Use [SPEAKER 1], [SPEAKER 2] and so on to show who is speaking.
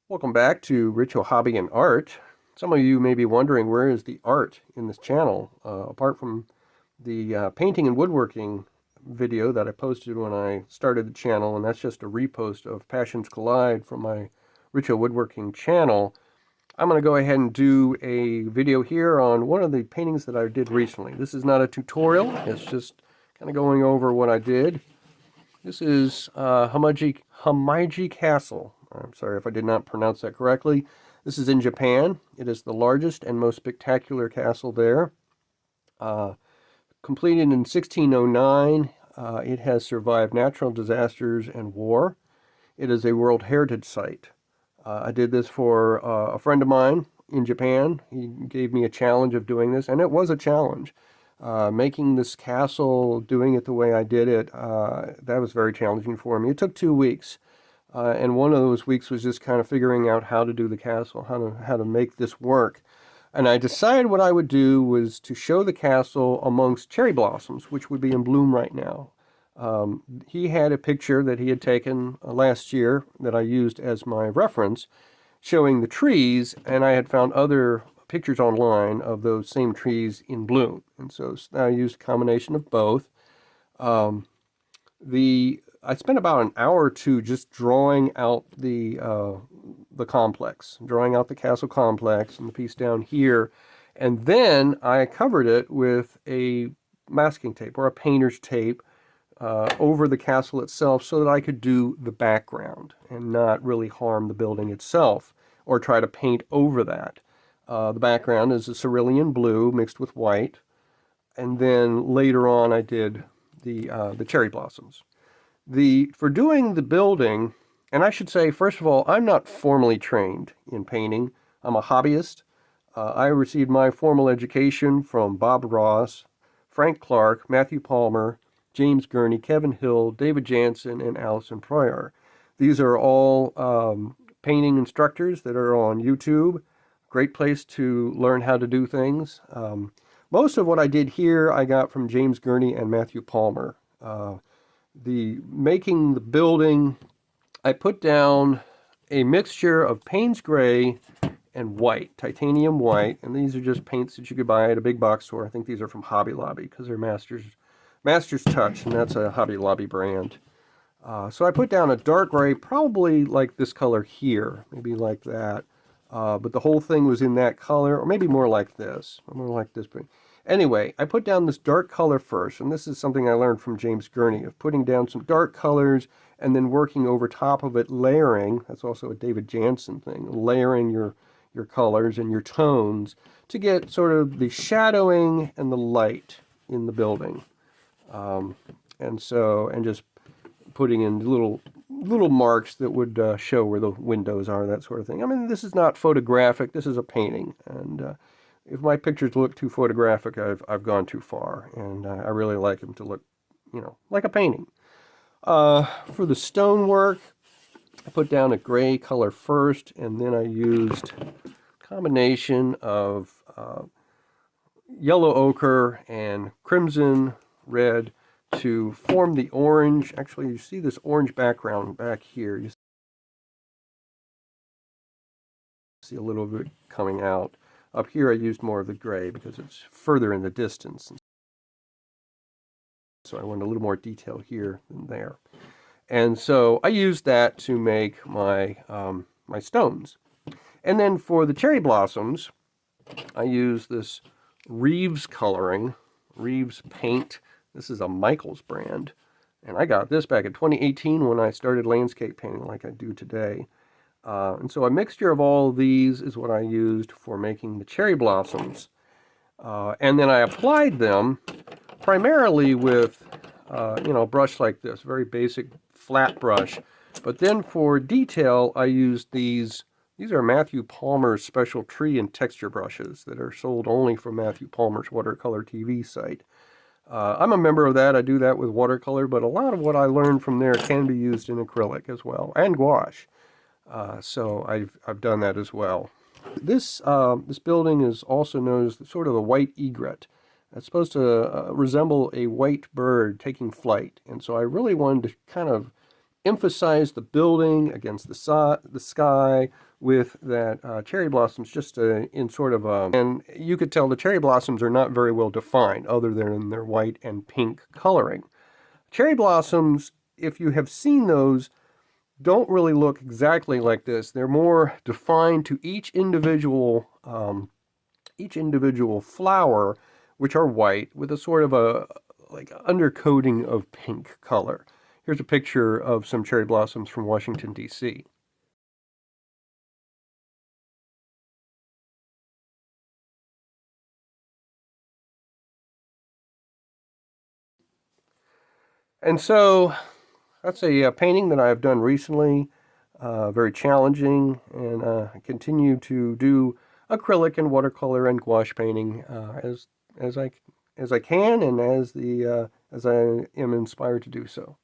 [SPEAKER 1] Welcome back to Ritual Hobby and Art. Some of you may be wondering, where is the art in this channel, apart from the painting and woodworking video that I posted when I started the channel, and that's just a repost of Passions Collide from my Ritual Woodworking channel. I'm going to go ahead and do a video here on one of the paintings that I did recently. This is not a tutorial, it's just kind of going over what I did. This is Himeji Castle. I'm sorry if I did not pronounce that correctly. This is in Japan. It is the largest and most spectacular castle there. Completed in 1609, it has survived natural disasters and war. It is a World Heritage Site. I did this for a friend of mine in Japan. He gave me a challenge of doing this, and it was a challenge. Making this castle, doing it the way I did it, that was very challenging for me. It took 2 weeks, and one of those weeks was just kind of figuring out how to do the castle, how to make this work. And I decided what I would do was to show the castle amongst cherry blossoms, which would be in bloom right now. He had a picture that he had taken last year that I used as my reference, showing the trees, and I had found other pictures online of those same trees in bloom. And so I used a combination of both. I spent about an hour or two just drawing out the complex, drawing out the castle complex and the piece down here. And then I covered it with a masking tape or a painter's tape over the castle itself so that I could do the background and not really harm the building itself or try to paint over that. The background is a cerulean blue mixed with white, and then later on I did the cherry blossoms. For doing the building, and I should say, first of all, I'm not formally trained in painting. I'm a hobbyist. I received my formal education from Bob Ross, Frank Clark, Matthew Palmer, James Gurney, Kevin Hill, David Jansen, and Allison Pryor. These are all painting instructors that are on YouTube. Great place to learn how to do things. Most of what I did here I got from James Gurney and Matthew Palmer. Making the building, I put down a mixture of Payne's Gray and white, titanium white, and these are just paints that you could buy at a big box store. I think these are from Hobby Lobby because they're Master's Touch, and that's a Hobby Lobby brand. So I put down a dark gray, probably like this color here, maybe like that. But the whole thing was in that color, or maybe more like this, But anyway, I put down this dark color first, and this is something I learned from James Gurney, of putting down some dark colors and then working over top of it, layering. That's also a David Jansen thing, layering your colors and your tones to get sort of the shadowing and the light in the building. And just putting in little marks that would show where the windows are, that sort of thing. I mean, this is not photographic. This is a painting, and if my pictures look too photographic, I've gone too far, and I really like them to look, like a painting. For the stonework, I put down a gray color first, and then I used a combination of yellow ochre and crimson red to form the orange. Actually, you see this orange background back here. You see a little bit coming out. Up here I used more of the gray because it's further in the distance. So I wanted a little more detail here than there. And so I used that to make my, my stones. And then for the cherry blossoms, I used this Reeves coloring, Reeves paint. This is a Michaels brand. And I got this back in 2018 when I started landscape painting like I do today. And so a mixture of all of these is what I used for making the cherry blossoms. And then I applied them primarily with, a brush like this, very basic flat brush. But then for detail, I used these. These are Matthew Palmer's special tree and texture brushes that are sold only from Matthew Palmer's watercolor TV site. I'm a member of that. I do that with watercolor, but a lot of what I learned from there can be used in acrylic as well, and gouache. So I've done that as well. This building is also known as sort of the white egret. It's supposed to resemble a white bird taking flight, and so I really wanted to kind of emphasize the building against the sky with that cherry blossoms just in sort of a, and you could tell the cherry blossoms are not very well defined other than their white and pink coloring. Cherry blossoms, if you have seen those, don't really look exactly like this. They're more defined to each individual flower, which are white with a sort of a like undercoating of pink color. Here's a picture of some cherry blossoms from Washington, D.C. And so that's a painting that I've done recently, very challenging, and I continue to do acrylic and watercolor and gouache painting as I can and as I am inspired to do so.